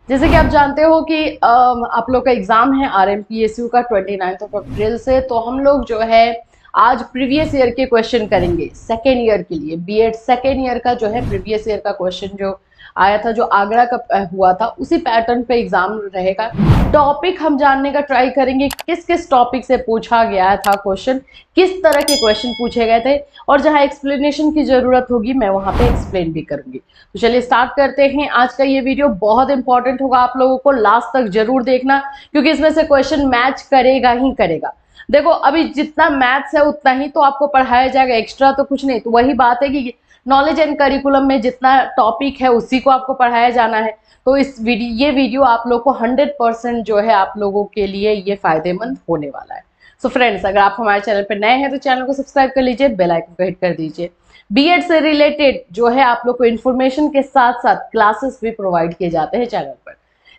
जैसे कि आप जानते हो कि आप लोग का एग्जाम है RMPSU का 29 अप्रैल से, तो हम लोग जो है आज प्रीवियस ईयर के क्वेश्चन करेंगे सेकेंड ईयर के लिए। बीएड सेकेंड ईयर का जो है प्रीवियस ईयर का क्वेश्चन जो आया था, जो आगरा का हुआ था, उसी पैटर्न पे एग्जाम रहेगा। टॉपिक हम जानने का ट्राई करेंगे, किस किस टॉपिक से पूछा गया था क्वेश्चन, किस तरह के क्वेश्चन पूछे गए थे, और जहां एक्सप्लेनेशन की जरूरत होगी मैं वहां पे एक्सप्लेन भी करूंगी। तो चलिए स्टार्ट करते हैं। आज का ये वीडियो बहुत इंपॉर्टेंट होगा, आप लोगों को लास्ट तक जरूर देखना, क्योंकि इसमें से क्वेश्चन मैच करेगा ही करेगा। देखो अभी जितना मैथ्स है उतना ही तो आपको पढ़ाया जाएगा, एक्स्ट्रा तो कुछ नहीं। तो वही बात है कि नॉलेज एंड करिकुलम में जितना टॉपिक है उसी को आपको पढ़ाया जाना है। तो ये वीडियो आप लोग को 100% जो है आप लोगों के लिए ये फायदेमंद होने वाला है। सो फ्रेंड्स, अगर आप हमारे चैनल पर नए हैं तो चैनल को सब्सक्राइब कर लीजिए, बेल आइकन को हिट कर दीजिए। बीएड से रिलेटेड जो है आप लोग को इन्फॉर्मेशन के साथ साथ क्लासेस भी प्रोवाइड किए जाते हैं चैनल पर।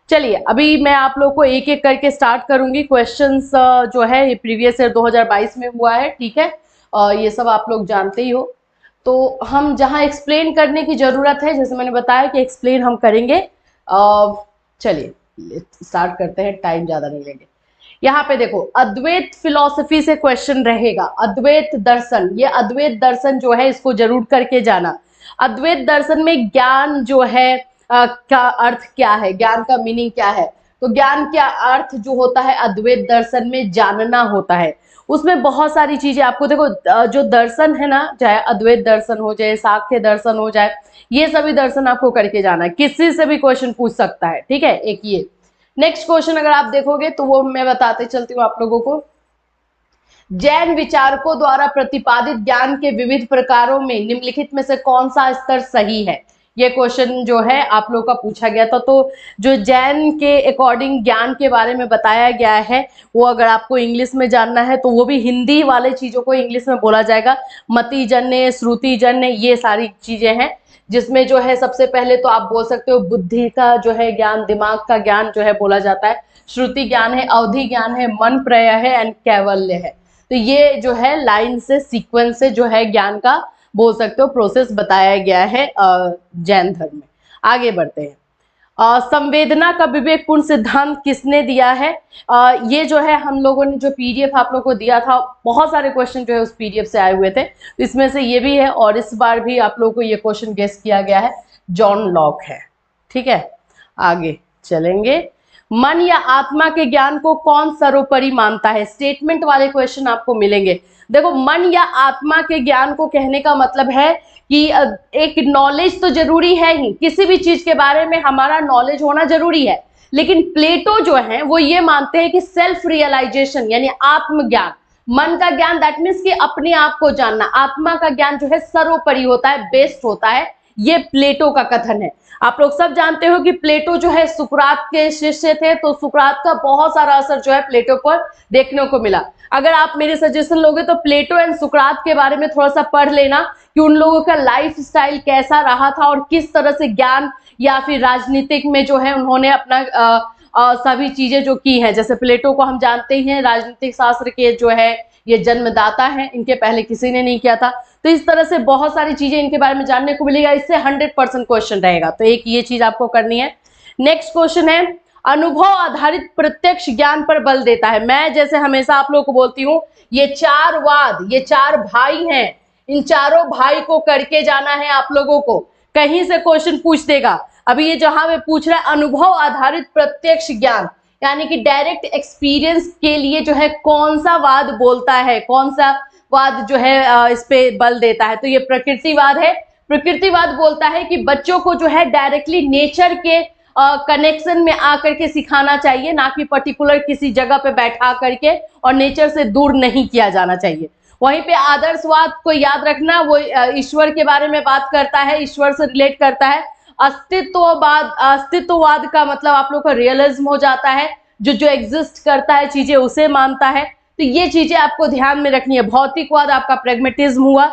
चलिए अभी मैं आप लोग को एक एक करके स्टार्ट करूंगी। क्वेश्चंस जो है ये प्रीवियस ईयर 2022 में हुआ है, ठीक है, ये सब आप लोग जानते ही हो। तो हम जहां एक्सप्लेन करने की जरूरत है, जैसे मैंने बताया कि एक्सप्लेन हम करेंगे। चलिए स्टार्ट करते हैं, टाइम ज्यादा नहीं लेंगे। यहाँ पे देखो अद्वैत फिलॉसफी से क्वेश्चन रहेगा, अद्वैत दर्शन। ये अद्वैत दर्शन जो है इसको जरूर करके जाना। अद्वैत दर्शन में ज्ञान जो है का अर्थ क्या है, ज्ञान का मीनिंग क्या है। तो ज्ञान का अर्थ जो होता है अद्वैत दर्शन में जानना होता है। उसमें बहुत सारी चीजें आपको देखो, जो दर्शन है ना, चाहे अद्वैत दर्शन हो जाए, सांख्य दर्शन हो जाए, ये सभी दर्शन आपको करके जाना है। किसी से भी क्वेश्चन पूछ सकता है, ठीक है। एक ये नेक्स्ट क्वेश्चन अगर आप देखोगे तो वो मैं बताते चलती हूँ आप लोगों को। जैन विचारकों द्वारा प्रतिपादित ज्ञान के विविध प्रकारों में निम्नलिखित में से कौन सा स्तर सही है। ये क्वेश्चन जो है आप लोग का पूछा गया था। तो जो जैन के अकॉर्डिंग ज्ञान के बारे में बताया गया है, वो अगर आपको इंग्लिश में जानना है तो वो भी हिंदी वाले चीजों को इंग्लिश में बोला जाएगा। मति जन्य, श्रुति जन्य, ये सारी चीजें हैं, जिसमें जो है सबसे पहले तो आप बोल सकते हो बुद्धि का जो है ज्ञान, दिमाग का ज्ञान जो है बोला जाता है। श्रुति ज्ञान है, अवधि ज्ञान है, मन प्रय है एंड कैवल्य है। तो ये जो है लाइन से, सीक्वेंस से जो है ज्ञान का बोल सकते हो प्रोसेस बताया गया है जैन धर्म में। आगे बढ़ते हैं। संवेदना का विवेकपूर्ण सिद्धांत किसने दिया है। ये जो है हम लोगों ने जो पीडीएफ आप लोगों को दिया था, बहुत सारे क्वेश्चन जो है उस पीडीएफ से आए हुए थे, इसमें से ये भी है, और इस बार भी आप लोगों को ये क्वेश्चन गेस किया गया है, जॉन लॉक है, ठीक है। आगे चलेंगे। मन या आत्मा के ज्ञान को कौन सर्वोपरि मानता है। स्टेटमेंट वाले क्वेश्चन आपको मिलेंगे। देखो मन या आत्मा के ज्ञान को कहने का मतलब है कि एक नॉलेज तो जरूरी है ही, किसी भी चीज के बारे में हमारा नॉलेज होना जरूरी है, लेकिन प्लेटो जो है वो ये मानते हैं कि सेल्फ रियलाइजेशन यानी आत्मज्ञान, मन का ज्ञान, दैट मीन्स कि अपने आप को जानना, आत्मा का ज्ञान जो है सर्वोपरि होता है, बेस्ट होता है। ये प्लेटो का कथन है। आप लोग सब जानते हो कि प्लेटो जो है सुकरात के शिष्य थे, तो सुकरात का बहुत सारा असर जो है प्लेटो पर देखने को मिला। अगर आप मेरे सजेशन लोगे तो प्लेटो एंड सुकरात के बारे में थोड़ा सा पढ़ लेना कि उन लोगों का लाइफ स्टाइल कैसा रहा था और किस तरह से ज्ञान या फिर राजनीतिक में जो है उन्होंने अपना सभी चीजें जो की है। जैसे प्लेटो को हम जानते ही हैं राजनीतिक शास्त्र के जो है ये जन्मदाता हैं, इनके पहले किसी ने नहीं किया था। तो इस तरह से बहुत सारी चीजें इनके बारे में जानने को मिलेगा। इससे 100% क्वेश्चन रहेगा, तो एक ये चीज आपको करनी है। नेक्स्ट क्वेश्चन है, अनुभव आधारित प्रत्यक्ष ज्ञान पर बल देता है। मैं जैसे हमेशा आप लोगों को बोलती हूँ, ये चार वाद, ये चार भाई हैं, इन चारों भाई को करके जाना है आप लोगों को। कहीं से क्वेश्चन पूछ देगा। अभी ये जहां पे पूछ रहा है अनुभव आधारित प्रत्यक्ष ज्ञान, यानी कि डायरेक्ट एक्सपीरियंस के लिए जो है कौन सा वाद बोलता है, कौन सा वाद जो है इस पे बल देता है। तो ये प्रकृतिवाद है। प्रकृतिवाद बोलता है कि बच्चों को जो है डायरेक्टली नेचर के कनेक्शन में आकर के सिखाना चाहिए, ना कि पर्टिकुलर किसी जगह पे बैठा करके, और नेचर से दूर नहीं किया जाना चाहिए। वहीं पे आदर्शवाद को याद रखना, वो ईश्वर के बारे में बात करता है, ईश्वर से रिलेट करता है। अस्तित्ववाद का मतलब आप लोग का रियलिज्म हो जाता है, जो जो एग्जिस्ट करता है चीजें उसे मानता है। तो ये चीजें आपको ध्यान में रखनी है। भौतिकवाद आपका प्रैग्मेटिज्म हुआ।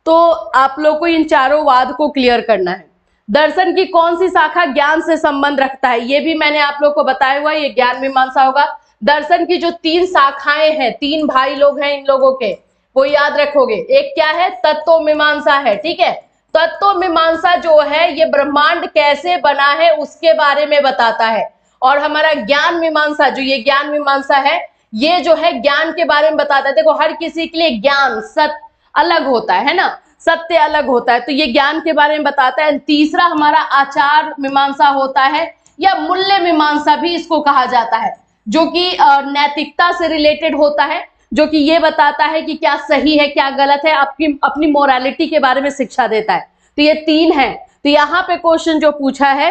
तो आप लोग को इन चारों वाद को क्लियर करना है। दर्शन की कौन सी शाखा ज्ञान से संबंध रखता है, ये भी मैंने आप लोग को बताया हुआ है, ये ज्ञान मीमांसा होगा। दर्शन की जो 3 शाखाएं हैं, 3 भाई लोग हैं इन लोगों के, वो याद रखोगे। एक क्या है, तत्व मीमांसा है, ठीक है। तत्व मीमांसा जो है ये ब्रह्मांड कैसे बना है उसके बारे में बताता है। और हमारा ज्ञान मीमांसा, जो ये ज्ञान मीमांसा है, ये जो है ज्ञान के बारे में बताता है। देखो हर किसी के लिए ज्ञान सत्य अलग होता है ना, सत्य अलग होता है, तो ये ज्ञान के बारे में बताता है। तीसरा हमारा आचार मीमांसा होता है, या मूल्य मीमांसा भी इसको कहा जाता है, जो कि नैतिकता से रिलेटेड होता है, जो कि ये बताता है कि क्या सही है क्या गलत है, आपकी अपनी मोरालिटी के बारे में शिक्षा देता है। तो ये तीन है। तो यहाँ पे क्वेश्चन जो पूछा है,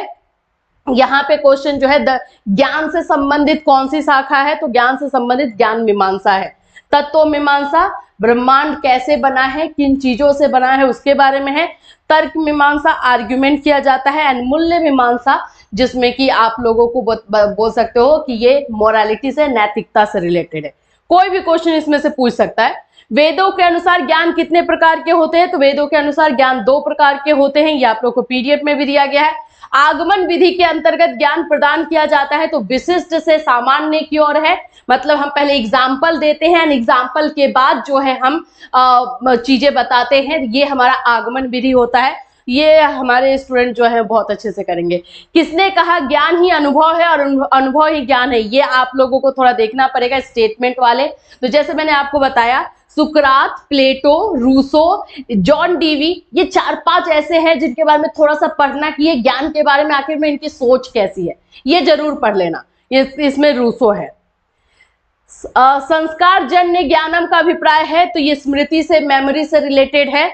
यहाँ पे क्वेश्चन जो है ज्ञान से संबंधित कौन सी शाखा है, तो ज्ञान से संबंधित ज्ञान मीमांसा है। तत्व मीमांसा ब्रह्मांड कैसे बना है, किन चीजों से बना है उसके बारे में है। तर्क मीमांसा आर्ग्यूमेंट किया जाता है। एंड मूल्य मीमांसा जिसमें कि आप लोगों को बोल सकते हो कि ये मोरालिटी से, नैतिकता से रिलेटेड है। कोई भी क्वेश्चन इसमें से पूछ सकता है। वेदों के अनुसार ज्ञान कितने प्रकार के होते हैं, तो वेदों के अनुसार ज्ञान 2 प्रकार के होते हैं, ये आप लोग को पीडीएफ में भी दिया गया है। आगमन विधि के अंतर्गत ज्ञान प्रदान किया जाता है, तो विशिष्ट से सामान्य की ओर है, मतलब हम पहले एग्जाम्पल देते हैं, एग्जाम्पल के बाद जो है हम चीजें बताते हैं, ये हमारा आगमन विधि होता है। ये हमारे स्टूडेंट जो है बहुत अच्छे से करेंगे। किसने कहा ज्ञान ही अनुभव है और अनुभव ही ज्ञान है, ये आप लोगों को थोड़ा देखना पड़ेगा स्टेटमेंट वाले। तो जैसे मैंने आपको बताया, सुकरात, प्लेटो, रूसो, जॉन डीवी, ये 4-5 ऐसे हैं जिनके बारे में थोड़ा सा पढ़ना कि ये ज्ञान के बारे में आखिर में इनकी सोच कैसी है, ये जरूर पढ़ लेना। ये इसमें रूसो है। संस्कार जन्य ज्ञानम का अभिप्राय है, तो ये स्मृति से, मेमोरी से रिलेटेड है।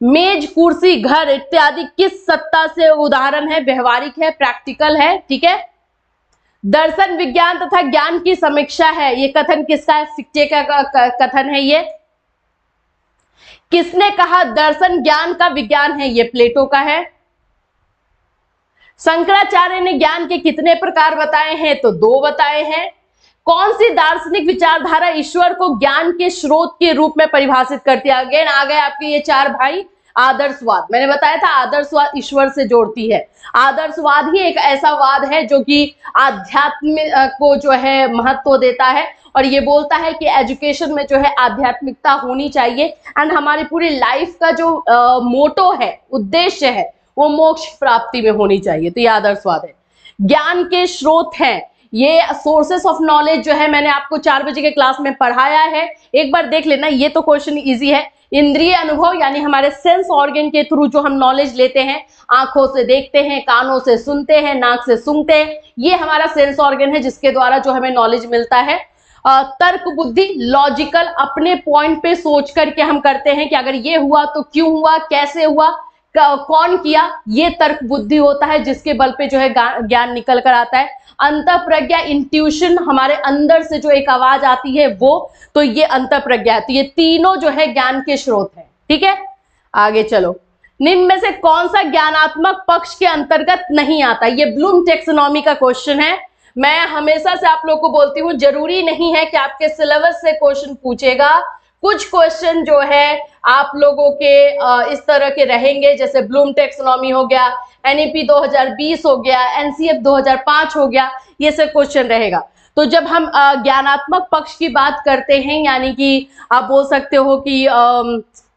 मेज, कुर्सी, घर इत्यादि किस सत्ता से उदाहरण है, व्यवहारिक है, प्रैक्टिकल है, ठीक है। दर्शन विज्ञान तथा ज्ञान की समीक्षा है, ये कथन किसका है, फिक्टे का कथन है। ये किसने कहा दर्शन ज्ञान का विज्ञान है, ये प्लेटो का है। शंकराचार्य ने ज्ञान के कितने प्रकार बताए हैं, तो 2 बताए हैं। कौन सी दार्शनिक विचारधारा ईश्वर को ज्ञान के स्रोत के रूप में परिभाषित करती है। अगेन आ गए आपके ये 4 भाई। आदर्शवाद, मैंने बताया था आदर्शवाद ईश्वर से जोड़ती है। आदर्शवाद ही एक ऐसा वाद है जो कि आध्यात्म को जो है महत्व देता है, और ये बोलता है कि एजुकेशन में जो है आध्यात्मिकता होनी चाहिए, एंड हमारी पूरी लाइफ का जो मोटो है, उद्देश्य है, वो मोक्ष प्राप्ति में होनी चाहिए। तो ये आदर्शवाद है। ज्ञान के स्रोत हैं, ये सोर्सेस ऑफ नॉलेज जो है मैंने आपको 4 बजे के क्लास में पढ़ाया है, एक बार देख लेना, ये तो क्वेश्चन इजी है। इंद्रिय अनुभव यानी हमारे सेंस ऑर्गन के थ्रू जो हम नॉलेज लेते हैं, आंखों से देखते हैं, कानों से सुनते हैं, नाक से सूंघते हैं, ये हमारा सेंस ऑर्गन है जिसके द्वारा जो हमें नॉलेज मिलता है। तर्क बुद्धि, लॉजिकल, अपने पॉइंट पे सोच करके हम करते हैं कि अगर ये हुआ तो क्यों हुआ, कैसे हुआ, कौन किया, ये तर्क बुद्धि होता है जिसके बल पे जो है ज्ञान निकल कर आता है। अंतः प्रज्ञा, इंट्यूशन, हमारे अंदर से जो एक आवाज आती है वो, तो ये अंतः प्रज्ञा है। तो ये तीनों जो है ज्ञान के स्रोत हैं, ठीक है। आगे चलो, निम्न में से कौन सा ज्ञानात्मक पक्ष के अंतर्गत नहीं आता, ये ब्लूम टैक्सोनॉमी का क्वेश्चन है। मैं हमेशा से आप लोग को बोलती हूँ, जरूरी नहीं है कि आपके सिलेबस से क्वेश्चन पूछेगा, कुछ क्वेश्चन जो है आप लोगों के इस तरह के रहेंगे, जैसे ब्लूम टैक्सोनॉमी हो गया, एनईपी 2020 हो गया, एनसीएफ 2005 हो गया, ये सब क्वेश्चन रहेगा। तो जब हम ज्ञानात्मक पक्ष की बात करते हैं, यानी कि आप बोल सकते हो कि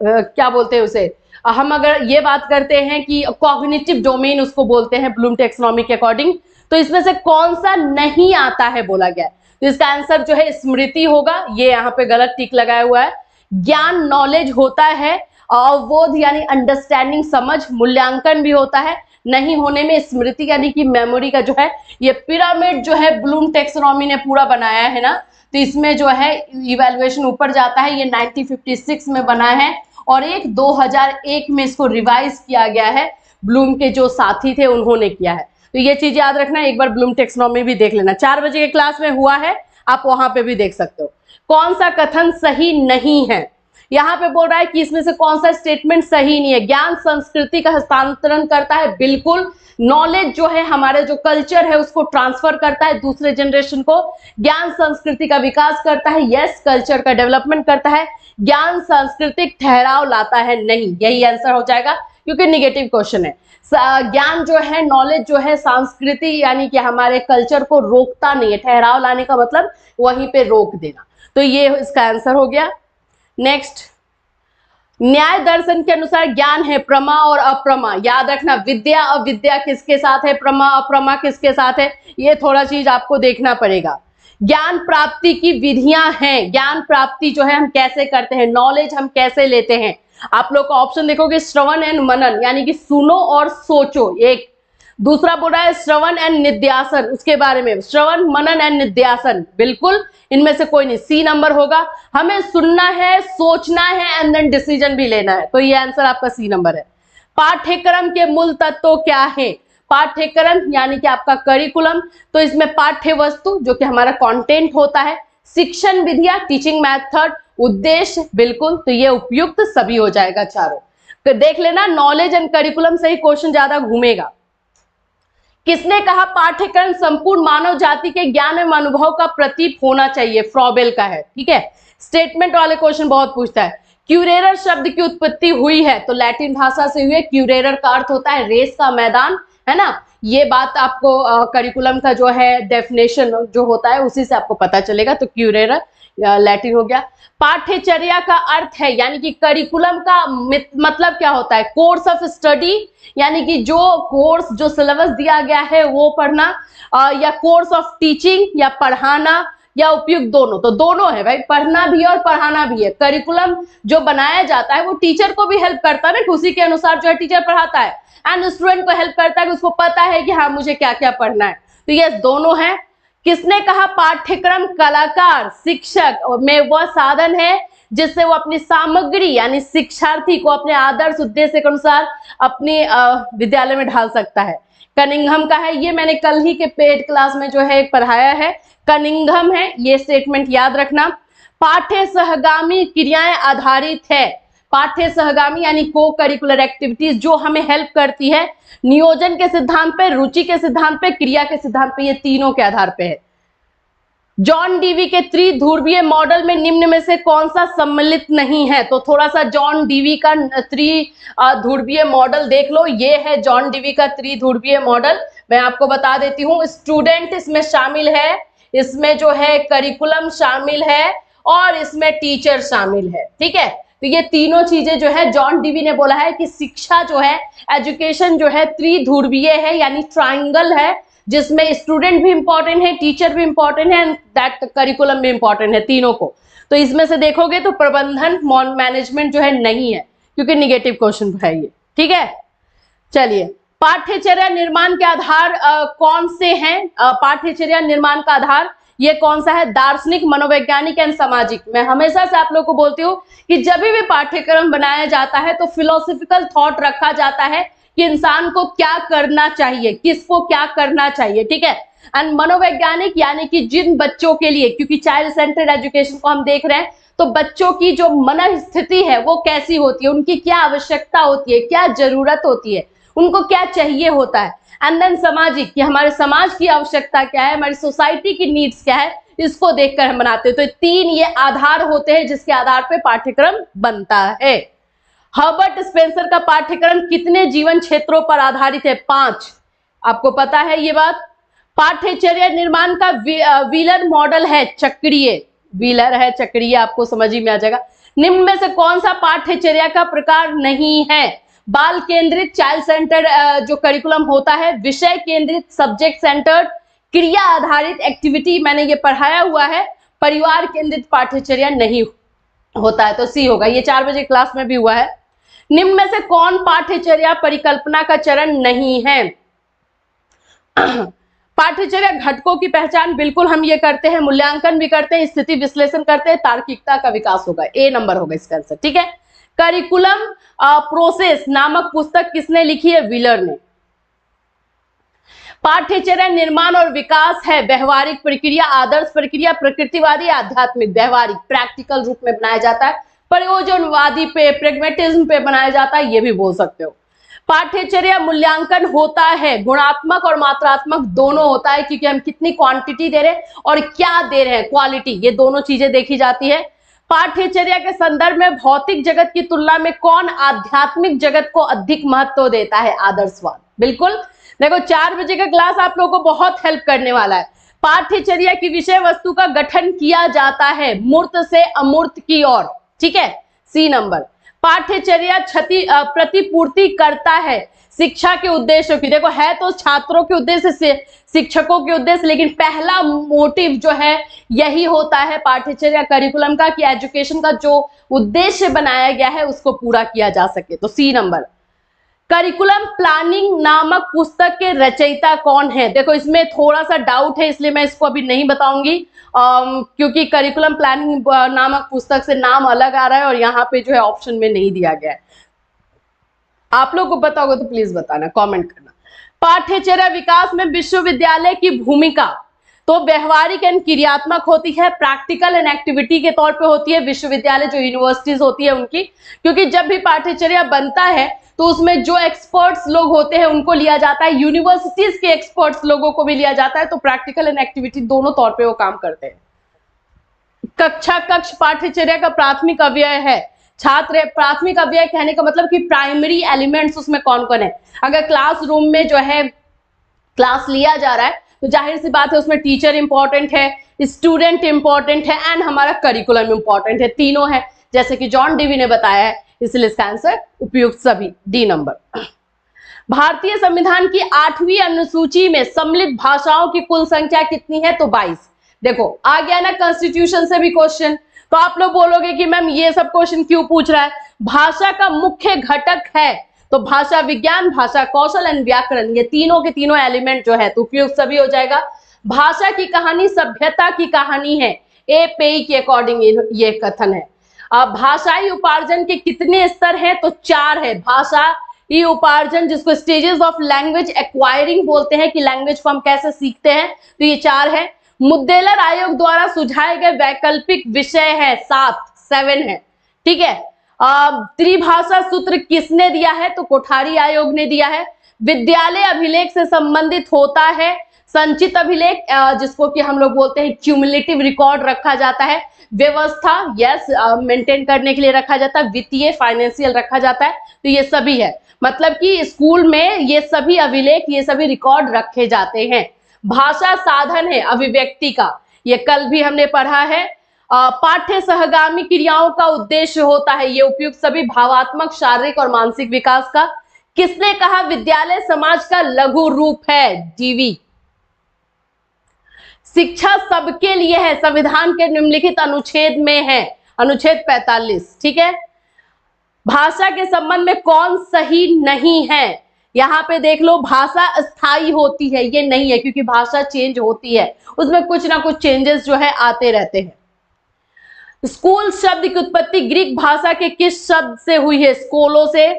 क्या बोलते हैं उसे, हम अगर ये बात करते हैं कि कॉग्निटिव डोमेन उसको बोलते हैं ब्लूम टैक्सोनॉमी के अकॉर्डिंग, तो इसमें से कौन सा नहीं आता है बोला गया है। तो इसका आंसर जो है स्मृति होगा, ये यहाँ पे गलत टिक लगाया हुआ है। ज्ञान नॉलेज होता है, अवबोध यानी अंडरस्टैंडिंग समझ, मूल्यांकन भी होता है, नहीं होने में स्मृति यानी कि मेमोरी का जो है ये पिरामिड जो है ब्लूम टैक्सोनॉमी ने पूरा बनाया है ना, तो इसमें जो है इवैल्यूएशन ऊपर जाता है। ये 1956 में बना है और एक 2001 में इसको रिवाइज किया गया है, ब्लूम के जो साथी थे उन्होंने किया है। तो ये चीज याद रखना, एक बार ब्लूम टैक्सोनॉमी भी देख लेना, 4 बजे के क्लास में हुआ है, आप वहां पे भी देख सकते हो। कौन सा कथन सही नहीं है, यहाँ पे बोल रहा है कि इसमें से कौन सा स्टेटमेंट सही नहीं है। ज्ञान संस्कृति का हस्तांतरण करता है, बिल्कुल। नॉलेज जो है हमारे जो कल्चर है उसको ट्रांसफर करता है दूसरे जनरेशन को। ज्ञान संस्कृति का विकास करता है, यस। कल्चर का डेवलपमेंट करता है। ज्ञान सांस्कृतिक ठहराव लाता है, नहीं। यही आंसर हो जाएगा क्योंकि निगेटिव क्वेश्चन है। ज्ञान जो है, नॉलेज जो है, संस्कृति यानी कि हमारे कल्चर को रोकता नहीं है। ठहराव लाने का मतलब वहीं पे रोक देना, तो ये इसका आंसर हो गया। नेक्स्ट, न्याय दर्शन के अनुसार ज्ञान है प्रमा और अप्रमा। याद रखना, विद्या अविद्या किसके साथ है, प्रमा अप्रमा किसके साथ है, ये थोड़ा चीज आपको देखना पड़ेगा। ज्ञान प्राप्ति की विधियां हैं, ज्ञान प्राप्ति जो है हम कैसे करते हैं, नॉलेज हम कैसे लेते हैं। आप लोग का ऑप्शन देखोगे श्रवण एंड मनन, यानी कि सुनो और सोचो, एक। दूसरा बोल रहा है श्रवण एंड निध्यासन, उसके बारे में श्रवण मनन एंड निध्यासन, बिल्कुल इनमें से कोई नहीं, सी नंबर होगा। हमें सुनना है, सोचना है एंड देन डिसीजन भी लेना है, तो ये आंसर आपका सी नंबर है। पाठ्यक्रम के मूल तत्व क्या है, पाठ्यक्रम यानी कि आपका करिकुलम, तो इसमें पाठ्य वस्तु जो कि हमारा कंटेंट होता है, शिक्षण विधियां टीचिंग मेथड, उद्देश्य, बिल्कुल, तो ये उपयुक्त सभी हो जाएगा चारों। तो देख लेना, नॉलेज एंड करिकुलम से ही क्वेश्चन ज्यादा घूमेगा। किसने कहा पाठ्यक्रम संपूर्ण मानव जाति के ज्ञान एवं अनुभव का प्रतीक होना चाहिए, फ्रॉबेल का है, ठीक है। स्टेटमेंट वाले क्वेश्चन बहुत पूछता है। क्यूरेरर शब्द की उत्पत्ति हुई है, तो लैटिन भाषा से हुई है। क्यूरेरर का अर्थ होता है रेस का मैदान, है ना। ये बात आपको करिकुलम का जो है डेफिनेशन जो होता है उसी से आपको पता चलेगा, तो क्यूरेरर लैटिन हो गया। पाठ्यचर्या का अर्थ है, यानी कि करिकुलम का मतलब क्या होता है, कोर्स ऑफ स्टडी, यानी कि जो कोर्स जो सिलेबस दिया गया है वो पढ़ना, या कोर्स ऑफ टीचिंग या पढ़ाना, या उपयुक्त दोनों, तो दोनों है भाई, पढ़ना भी है और पढ़ाना भी है। करिकुलम जो बनाया जाता है वो टीचर को भी हेल्प करता है ना, उसी के अनुसार जो है टीचर पढ़ाता है, एंड स्टूडेंट को हेल्प करता है कि उसको पता है कि हाँ मुझे क्या क्या पढ़ना है, तो ये दोनों है। किसने कहा पाठ्यक्रम कलाकार शिक्षक में वह साधन है जिससे वो अपनी सामग्री यानी शिक्षार्थी को अपने आदर्श उद्देश्य के अनुसार अपने विद्यालय में ढाल सकता है। कनिंघम का है, ये मैंने कल ही के पेड क्लास में जो है पढ़ाया है, कनिंघम है, ये स्टेटमेंट याद रखना। पाठ्य सहगामी क्रियाएं आधारित है, पाठ्य सहगामी यानी को करिकुलर एक्टिविटीज जो हमें हेल्प करती है नियोजन के सिद्धांत पे, रुचि के सिद्धांत पे, क्रिया के सिद्धांत पे, ये तीनों के आधार पे है। जॉन डीवी के त्रिध्रुवीय मॉडल में निम्न में से कौन सा सम्मिलित नहीं है, तो थोड़ा सा जॉन डीवी का त्रिध्रुवीय मॉडल देख लो, ये है जॉन डीवी का त्रिध्रुवीय मॉडल। मैं आपको बता देती हूँ, स्टूडेंट इसमें शामिल है, इसमें जो है करिकुलम शामिल है और इसमें टीचर शामिल है, ठीक है। तो ये तीनों चीजें जो है जॉन डीवी ने बोला है कि शिक्षा जो है, एजुकेशन जो है त्रिध्रुवीय है, यानी ट्राइंगल है, जिसमें स्टूडेंट भी इंपॉर्टेंट है, टीचर भी इंपॉर्टेंट है एंड दैट करिकुलम भी इंपॉर्टेंट है, तीनों को। तो इसमें से देखोगे तो प्रबंधन मैनेजमेंट जो है नहीं है, क्योंकि निगेटिव क्वेश्चन है ये, ठीक है। चलिए, पाठ्यचर्या निर्माण के आधार कौन से हैं, पाठ्यचर्या निर्माण का आधार ये कौन सा है, दार्शनिक, मनोवैज्ञानिक एंड सामाजिक। मैं हमेशा से आप लोग को बोलती हूँ कि जब भी पाठ्यक्रम बनाया जाता है तो फिलोसॉफिकल थॉट रखा जाता है कि इंसान को क्या करना चाहिए, किसको क्या करना चाहिए, ठीक है। एंड मनोवैज्ञानिक यानी कि जिन बच्चों के लिए, क्योंकि चाइल्ड सेंटर्ड एजुकेशन को हम देख रहे हैं, तो बच्चों की जो मन स्थिति है वो कैसी होती है, उनकी क्या आवश्यकता होती है, क्या जरूरत होती है, उनको क्या चाहिए होता है। एंड देन सामाजिक, कि हमारे समाज की आवश्यकता क्या है, हमारी सोसाइटी की नीड्स क्या है, इसको देखकर हम बनाते हैं। तो तीन ये आधार होते हैं जिसके आधार पे पाठ्यक्रम बनता है। हर्बर्ट स्पेंसर का पाठ्यक्रम कितने जीवन क्षेत्रों पर आधारित है, 5, आपको पता है ये बात। पाठ्यचर्या निर्माण का व्हीलर मॉडल है चक्रीय, व्हीलर है चक्रीय, आपको समझ ही में आ जाएगा। निम्न में से कौन सा पाठ्यचर्या का प्रकार नहीं है, बाल केंद्रित चाइल्ड सेंटर्ड जो करिकुलम होता है, विषय केंद्रित सब्जेक्ट सेंटर्ड, क्रिया आधारित एक्टिविटी, मैंने ये पढ़ाया हुआ है, परिवार केंद्रित पाठ्यचर्या नहीं होता है, तो सी होगा, ये 4 बजे क्लास में भी हुआ है। निम्न में से कौन पाठ्यचर्या परिकल्पना का चरण नहीं है, पाठ्यचर्या घटकों की पहचान बिल्कुल हम ये करते हैं, मूल्यांकन भी करते हैं, स्थिति विश्लेषण करते हैं, तार्किकता का विकास होगा, ए नंबर होगा इसका आंसर, ठीक है। करिकुलम प्रोसेस नामक पुस्तक किसने लिखी है, व्हीलर ने। पाठ्यचर्या निर्माण और विकास है व्यवहारिक प्रक्रिया, आदर्श प्रक्रिया, प्रकृतिवादी, आध्यात्मिक। व्यवहारिक प्रैक्टिकल रूप में बनाया जाता है, प्रयोजनवादी पे, प्रेगमेटिज्म पे बनाया जाता है, ये भी बोल सकते हो। पाठ्यचर्या मूल्यांकन होता है, गुणात्मक और मात्रात्मक दोनों होता है, क्योंकि हम कितनी क्वांटिटी दे रहे हैं और क्या दे रहे हैं, क्वालिटी, ये दोनों चीजें देखी जाती है। पाठ्यचर्या के संदर्भ में भौतिक जगत की तुलना में कौन आध्यात्मिक जगत को अधिक महत्व देता है, आदर्शवाद। बिल्कुल, देखो 4 बजे का क्लास आप लोगों को बहुत हेल्प करने वाला है। पाठ्यचर्या की विषय वस्तु का गठन किया जाता है मूर्त से अमूर्त की ओर, ठीक है, सी नंबर। पाठ्यचर्या प्रतिपूर्ति करता है शिक्षा के उद्देश्यों की। देखो है तो छात्रों के उद्देश्य से, शिक्षकों के उद्देश्य, लेकिन पहला मोटिव जो है यही होता है पाठ्यचर्या करिकुलम का, कि एजुकेशन का जो उद्देश्य बनाया गया है उसको पूरा किया जा सके। तो सी नंबर। करिकुलम प्लानिंग नामक पुस्तक के रचयिता कौन है? देखो इसमें थोड़ा सा डाउट है, इसलिए मैं इसको अभी नहीं बताऊंगी, क्योंकि करिकुलम प्लानिंग नामक पुस्तक से नाम अलग आ रहा है और यहाँ पे जो है ऑप्शन में नहीं दिया गया है। आप लोग को पता होगा तो प्लीज बताना, कमेंट करना। पाठ्यचर्या विकास में विश्वविद्यालय की भूमिका तो व्यवहारिक एंड क्रियात्मक होती है, प्रैक्टिकल एंड एक्टिविटी के तौर पे होती है विश्वविद्यालय जो यूनिवर्सिटीज होती है उनकी, क्योंकि जब भी पाठ्यचर्या बनता है तो उसमें जो एक्सपर्ट्स लोग होते हैं उनको लिया जाता है, यूनिवर्सिटीज के एक्सपर्ट्स लोगों को भी लिया जाता है, तो प्रैक्टिकल एंड एक्टिविटी दोनों तौर पे वो काम करते हैं। कक्षा कक्ष पाठ्यचर्या का प्राथमिक अव्यय है। छात्र प्राथमिक अव्यय कहने का मतलब कि प्राइमरी एलिमेंट्स उसमें कौन कौन है। अगर क्लासरूम में जो है क्लास लिया जा रहा है तो जाहिर सी बात है उसमें टीचर इंपॉर्टेंट है, स्टूडेंट इंपॉर्टेंट है एंड हमारा करिकुलम इंपॉर्टेंट है, तीनों है, जैसे कि जॉन डीवी ने बताया है, इसलिए इसका आंसर उपयुक्त सभी, डी नंबर। भारतीय संविधान की 8वीं अनुसूची में सम्मिलित भाषाओं की कुल संख्या कितनी है? तो 22। देखो आ गया ना कॉन्स्टिट्यूशन से भी क्वेश्चन, तो आप लोग बोलोगे कि मैम ये सब क्वेश्चन क्यों पूछ रहा है? भाषा का मुख्य घटक है तो भाषा विज्ञान, भाषा कौशल एंड व्याकरण, ये तीनों के तीनों एलिमेंट जो है तो उपयुक्त सभी हो जाएगा। भाषा की कहानी सभ्यता की कहानी है, ए पेई के अकॉर्डिंग ये कथन है। भाषाई उपार्जन के कितने स्तर हैं? तो 4 है। भाषाई उपार्जन जिसको स्टेजेस ऑफ लैंग्वेज एक्वायरिंग बोलते हैं, कि लैंग्वेज को हम कैसे सीखते हैं, तो ये 4 है। मुद्देलर आयोग द्वारा सुझाए गए वैकल्पिक विषय है 7 है, ठीक है। त्रिभाषा सूत्र किसने दिया है? तो कोठारी आयोग ने दिया है। विद्यालय अभिलेख से संबंधित होता है संचित अभिलेख, जिसको कि हम लोग बोलते हैं क्यूमुलेटिव रिकॉर्ड रखा जाता है। व्यवस्था यस मेंटेन करने के लिए रखा जाता है। वित्तीय फाइनेंशियल रखा जाता है, तो ये सभी है, मतलब कि स्कूल में ये सभी अभिलेख, ये सभी रिकॉर्ड रखे जाते हैं। भाषा साधन है अभिव्यक्ति का, ये कल भी हमने पढ़ा है। पाठ्य सहगामी क्रियाओं का उद्देश्य होता है, ये उपयुक्त सभी, भावात्मक, शारीरिक और मानसिक विकास का। किसने कहा विद्यालय समाज का लघु रूप है? डीवी। शिक्षा सबके लिए है, संविधान के निम्नलिखित अनुच्छेद में है, अनुच्छेद 45, ठीक है। भाषा के संबंध में कौन सही नहीं है? यहाँ पे देख लो, भाषा अस्थाई होती है, ये नहीं है, क्योंकि भाषा चेंज होती है, उसमें कुछ ना कुछ चेंजेस जो है आते रहते हैं। स्कूल शब्द की उत्पत्ति ग्रीक भाषा के किस शब्द से हुई है? स्कोलो से।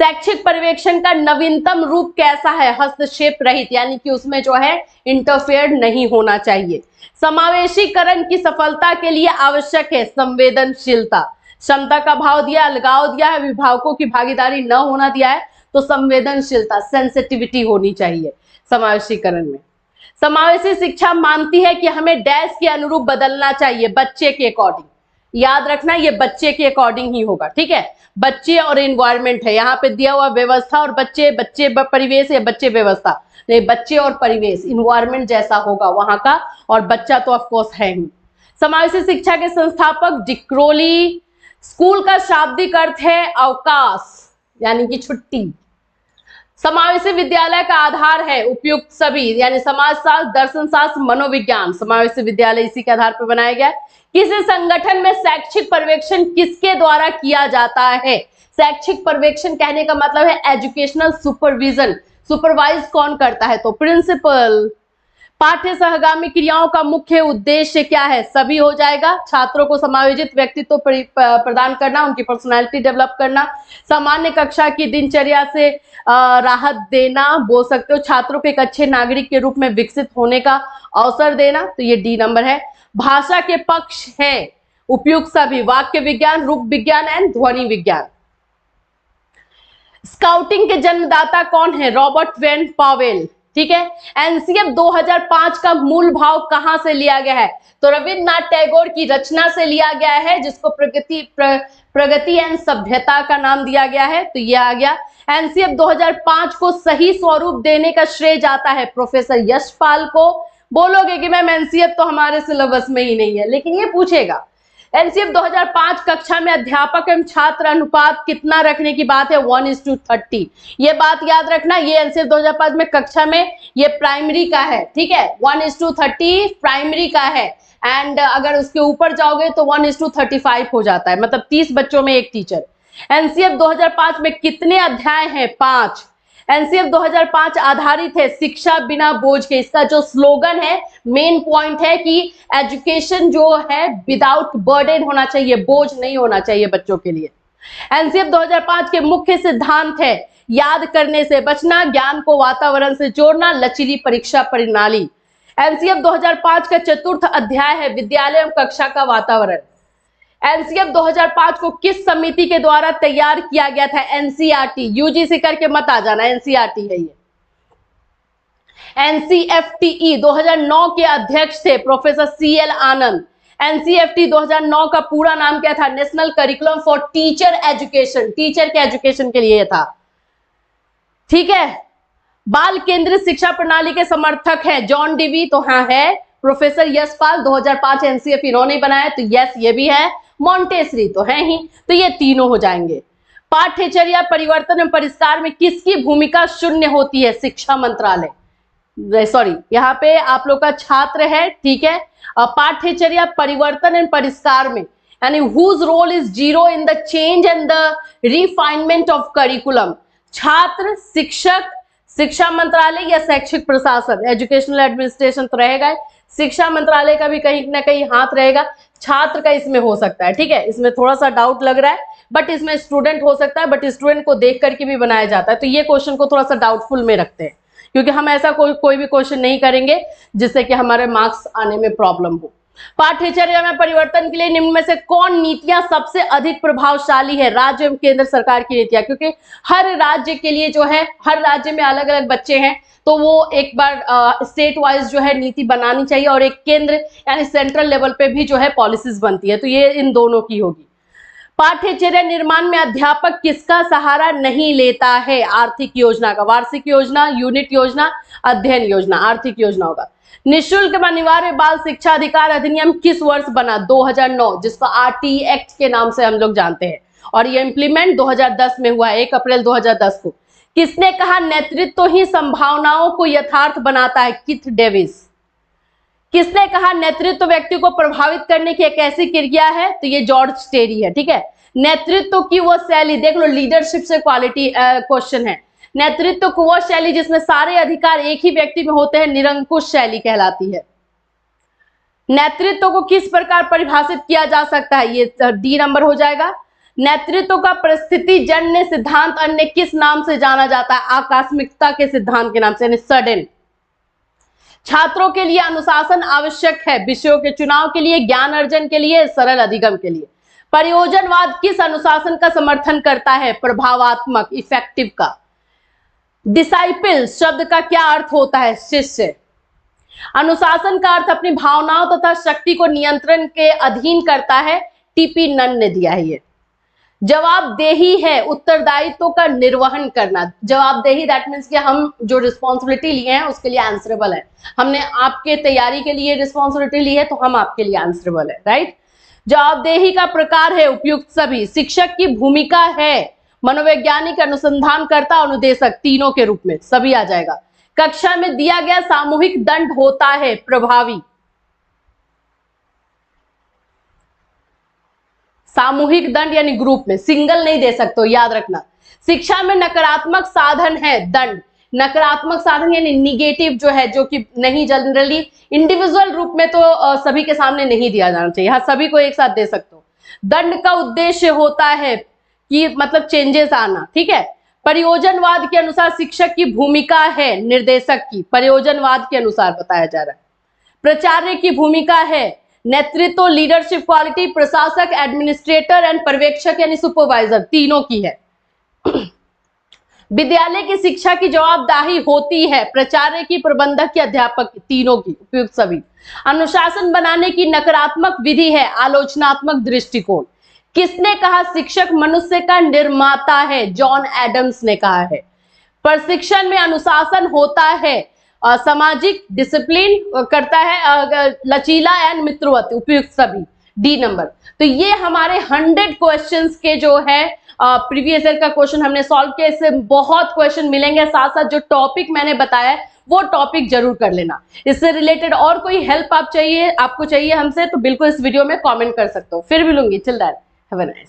शैक्षिक पर्यवेक्षण का नवीनतम रूप कैसा है? हस्तक्षेप रहित, यानी कि उसमें जो है इंटरफेयर नहीं होना चाहिए। समावेशीकरण की सफलता के लिए आवश्यक है संवेदनशीलता। क्षमता का भाव दिया, अलगाव दिया है, अभिभावकों की भागीदारी न होना दिया है, तो संवेदनशीलता, सेंसिटिविटी होनी चाहिए समावेशीकरण में। समावेशी शिक्षा मानती है कि हमें डैश के अनुरूप बदलना चाहिए, बच्चे के अकॉर्डिंग। याद रखना ये बच्चे के अकॉर्डिंग ही होगा, ठीक है। बच्चे और एनवायरमेंट है, यहाँ पे दिया हुआ व्यवस्था और बच्चे, बच्चे परिवेश या बच्चे व्यवस्था नहीं, बच्चे और परिवेश, इन्वायरमेंट जैसा होगा वहां का, और बच्चा तो ऑफकोर्स है ही। समावेशी शिक्षा के संस्थापक डिक्रोली। स्कूल का शाब्दिक अर्थ है अवकाश, यानी कि छुट्टी। समावेशी विद्यालय का आधार है उपयुक्त सभी, यानी समाजशास्त्र, दर्शन शास्त्र, मनोविज्ञान। समावेशी विद्यालय इसी के आधार पर बनाया गया। किसी संगठन में शैक्षिक पर्यवेक्षण किसके द्वारा किया जाता है? शैक्षिक पर्यवेक्षण कहने का मतलब है एजुकेशनल सुपरविजन, सुपरवाइज कौन करता है? तो प्रिंसिपल। पाठ्य सहगामी क्रियाओं का मुख्य उद्देश्य क्या है? सभी हो जाएगा। छात्रों को समायोजित व्यक्तित्व प्रदान करना, उनकी पर्सनालिटी डेवलप करना, सामान्य कक्षा की दिनचर्या से राहत देना, बोल सकते हो छात्रों को एक अच्छे नागरिक के रूप में विकसित होने का अवसर देना, तो ये डी नंबर है। भाषा के पक्ष है उपयुक्त सभी, वाक्य विज्ञान, रूप विज्ञान एंड ध्वनि विज्ञान। स्काउटिंग के जन्मदाता कौन है? रॉबर्ट वेन पावेल, ठीक है। एनसीएफ 2005 का मूल भाव कहां से लिया गया है? तो रविन्द्रनाथ टैगोर की रचना से लिया गया है, जिसको प्रगति एंड सभ्यता का नाम दिया गया है, तो ये आ गया। एनसीएफ 2005 को सही स्वरूप देने का श्रेय जाता है प्रोफेसर यशपाल को। बोलोगे कि मैम एनसीएफ तो हमारे सिलेबस में ही नहीं है, लेकिन ये पूछेगा एनसीएफ 2005 कक्षा में अध्यापक एवं छात्र अनुपात कितना रखने की बात है, 1:30। ये बात याद रखना, ये एनसीएफ 2005 में कक्षा में ये प्राइमरी का है, ठीक है, 1:30 प्राइमरी का है। एंड अगर उसके ऊपर जाओगे तो 1:35 हो जाता है, मतलब 30 बच्चों में एक टीचर। एनसीएफ 2005 में कितने अध्याय हैं, 5। एनसीएफ 2005 आधारित है शिक्षा बिना बोझ के। इसका जो स्लोगन है, मेन पॉइंट है कि एजुकेशन जो है विदाउट बर्डन होना चाहिए, बोझ नहीं होना चाहिए बच्चों के लिए। एनसीएफ 2005 के मुख्य सिद्धांत है याद करने से बचना, ज्ञान को वातावरण से जोड़ना, लचीली परीक्षा प्रणाली। एनसीएफ 2005 का चतुर्थ अध्याय है विद्यालय एवं कक्षा का वातावरण। एनसीएफ 2005 को किस समिति के द्वारा तैयार किया गया था, एनसीईआरटी। यूजीसी करके मत आ जाना, एनसीईआरटी है ये। एनसीएफटीई 2009 के अध्यक्ष थे प्रोफेसर सीएल आनंद। एनसीएफटी 2009 का पूरा नाम क्या था, national curriculum for teacher education, teacher के एजुकेशन के लिए था, ठीक है। बाल केंद्रित शिक्षा प्रणाली के समर्थक हैं जॉन डीवी, तो हाँ है। प्रोफेसर यशपाल 2005 एनसीएफ इन्होंने बनाया, तो यस ये भी है। मॉन्टेसरी तो है ही, तो ये तीनों हो जाएंगे। पाठ्यचर्या परिवर्तन एवं परिष्कार में किसकी भूमिका शून्य होती है, शिक्षा मंत्रालय। सॉरी, यहाँ पे आप लोग का छात्र है, ठीक है। पाठ्यचर्या परिवर्तन एवं परिष्कार में, यानी whose role is zero in the change and the refinement of curriculum. छात्र, शिक्षक, शिक्षा मंत्रालय या शैक्षिक प्रशासन, एजुकेशनल एडमिनिस्ट्रेशन तो रहेगा, शिक्षा मंत्रालय का भी कहीं ना कहीं हाथ रहेगा, छात्र का इसमें हो सकता है, ठीक है। इसमें थोड़ा सा डाउट लग रहा है, बट इसमें स्टूडेंट हो सकता है, बट स्टूडेंट को देख करके भी बनाया जाता है, तो ये क्वेश्चन को थोड़ा सा डाउटफुल में रखते हैं, क्योंकि हम ऐसा कोई भी क्वेश्चन नहीं करेंगे जिससे कि हमारे मार्क्स आने में प्रॉब्लम हो। पाठ्यचर्या में परिवर्तन के लिए निम्न में से कौन नीतियां सबसे अधिक प्रभावशाली है, राज्य एवं केंद्र सरकार की नीतियां, क्योंकि हर राज्य के लिए जो है, हर राज्य में अलग अलग बच्चे हैं, तो वो एक बार स्टेट वाइज जो है नीति बनानी चाहिए, और एक केंद्र यानी सेंट्रल लेवल पे भी जो है पॉलिसीज बनती है, तो ये इन दोनों की होगी। पाठ्यचर्या निर्माण में अध्यापक किसका सहारा नहीं लेता है, आर्थिक योजना का, वार्षिक योजना, यूनिट योजना, अध्ययन योजना, आर्थिक योजना होगा। निःशुल्क व अनिवार्य बाल शिक्षा अधिकार अधिनियम किस वर्ष बना, 2009, जिसको आरटी एक्ट के नाम से हम लोग जानते हैं, और ये इंप्लीमेंट 2010 में हुआ, 1 अप्रैल 2010 को। किसने कहा नेतृत्व ही संभावनाओं को यथार्थ बनाता है, किथ डेविस। किसने कहा नेतृत्व व्यक्ति को प्रभावित करने की एक ऐसी क्रिया है, तो ये जॉर्ज टेरी है, ठीक है। नेतृत्व की वो शैली, देख लो लीडरशिप से क्वालिटी क्वेश्चन है। नेतृत्व की वो शैली जिसमें सारे अधिकार एक ही व्यक्ति में होते हैं, निरंकुश शैली कहलाती है। नेतृत्व को किस प्रकार परिभाषित किया जा सकता है, ये डी नंबर हो जाएगा। नेतृत्व का परिस्थिति जन्य सिद्धांत अन्य किस नाम से जाना जाता है, आकस्मिकता के सिद्धांत के नाम से, यानी सडन। छात्रों के लिए अनुशासन आवश्यक है, विषयों के चुनाव के लिए, ज्ञान अर्जन के लिए, सरल अधिगम के लिए। परियोजनवाद किस अनुशासन का समर्थन करता है, प्रभावात्मक, इफेक्टिव का। डिसाइपल शब्द का क्या अर्थ होता है, शिष्य। अनुशासन का अर्थ अपनी भावनाओं तथा शक्ति को नियंत्रण के अधीन करता है, टीपी नन ने दिया है ये। जवाबदेही है उत्तरदायित्व का निर्वहन करना। जवाबदेही दैट मीन्स कि हम जो रिस्पॉन्सिबिलिटी लिए हैं उसके लिए आंसरेबल है, हमने आपके तैयारी के लिए रिस्पॉन्सिबिलिटी ली है तो हम आपके लिए आंसरेबल है, राइट। जवाबदेही का प्रकार है उपयुक्त सभी। शिक्षक की भूमिका है मनोवैज्ञानिक, अनुसंधानकर्ता, अनुदेशक, तीनों के रूप में सभी आ जाएगा। कक्षा में दिया गया सामूहिक दंड होता है प्रभावी। सामूहिक दंड यानी ग्रुप में, सिंगल नहीं दे सकते हो, याद रखना। शिक्षा में नकारात्मक साधन है दंड। नकारात्मक साधन यानी निगेटिव जो है, जो कि नहीं जनरली इंडिविजुअल रूप में तो सभी के सामने नहीं दिया जाना चाहिए, हाँ सभी को एक साथ दे सकते हो। दंड का उद्देश्य होता है कि मतलब चेंजेस आना, ठीक है। परियोजनवाद के अनुसार शिक्षक की भूमिका है निर्देशक की, परियोजनवाद के अनुसार बताया जा रहा है। प्राचार्य की भूमिका है नेतृत्व, लीडरशिप क्वालिटी, प्रशासक, एडमिनिस्ट्रेटर एंड पर्यवेक्षक यानी सुपरवाइजर, तीनों की है। विद्यालय की शिक्षा की जवाबदेही होती है प्राचार्य की, प्रबंधक की, अध्यापक की, तीनों की, उपयुक्त सभी। अनुशासन बनाने की नकारात्मक विधि है आलोचनात्मक दृष्टिकोण। किसने कहा शिक्षक मनुष्य का निर्माता है, जॉन एडम्स ने कहा है। प्रशिक्षण में अनुशासन होता है सामाजिक, डिसिप्लिन करता है, लचीला एंड मित्रवत, उपयुक्त सभी। D number. तो ये हमारे 100 क्वेश्चंस के जो है प्रीवियस ईयर का क्वेश्चन हमने सॉल्व किया। इससे बहुत क्वेश्चन मिलेंगे, साथ साथ जो टॉपिक मैंने बताया वो टॉपिक जरूर कर लेना। इससे रिलेटेड और कोई हेल्प आपको चाहिए हमसे, तो बिल्कुल इस वीडियो में कमेंट कर सकते हो। फिर मिलूंगी, till that have a nice